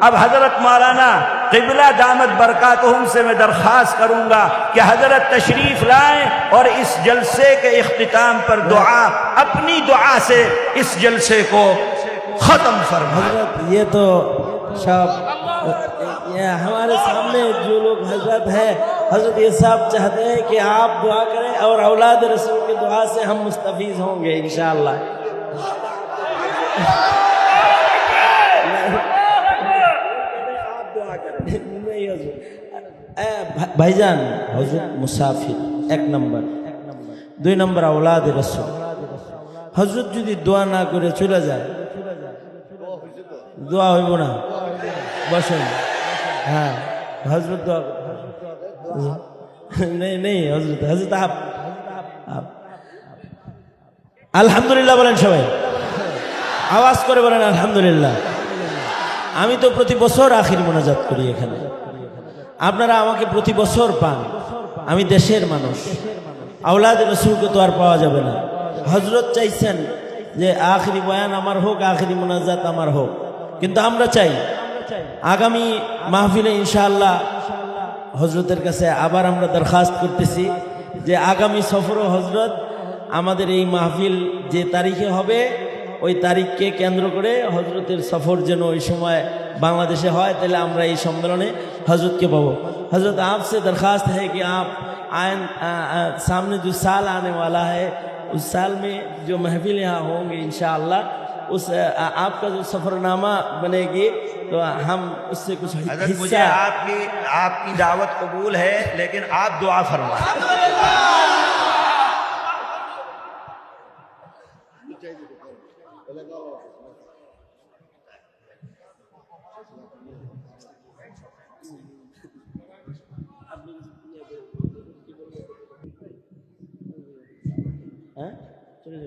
अब हजरत मौलाना क़िबला दामत बरकातहुम से मैं दरख्वास्त करूंगा कि हजरत तशरीफ लाएं और इस जलसे के इख्तिताम पर दुआ, अपनी दुआ से इस जलसे को खत्म फरमाएं। हजरत ये तो सब ये हमारे सामने जो लोग हजरत है, हजरत ये सब चाहते हैं कि आप दुआ करें और औलाद रसूल की दुआ से हम मुस्तफीज होंगे इंशाअल्लाह। भाईजान हजरत मुसाफिर एक नंबर, 2 नंबर औलाद रसूल। हजरत যদি দোয়া না করে চলে যায়, দোয়া হইব না। বসেন। হ্যাঁ হজরত দোয়া नहीं नहीं हजरत हजरत आप আলহামদুলিল্লাহ বলেন সবাই, আওয়াজ করে বলেন আলহামদুলিল্লাহ। আমি তো প্রতি বছর আখির মোনাজাত করি এখানে, আপনারা আমাকে প্রতি বছর পান। আমি দেশের মানুষ, আওলাদ রসুলকে তো আর পাওয়া যাবে না। হজরত চাইছেন যে আখিরি বয়ান আমার হোক, আখিরি মোনাজাত আমার হোক, কিন্তু আমরা চাই আগামী মাহফিলে ইনশাআল্লাহ হজরতের কাছে আবার আমরা দরখাস্ত করতেছি যে আগামী সফরও হজরত আমাদের এই মাহফিল যে তারিখে হবে ওই তারিখকে কেন্দ্র করে হজরতের সফর যেন ওই সময় बांग्लादेश है, तेल আমরা এই সম্মেলনে हजरत के पाबो। हजरत आपसे दरख्वास्त है कि आप सामने जो साल आने वाला है उस साल में जो महफिल यहाँ होंगे इंशाअल्लाह, उस आपका जो सफ़रनामा बनेगी तो हम उससे कुछ मुझे आपकी दावत कबूल है, लेकिन आप दुआ फरमाएं। हाँ चलो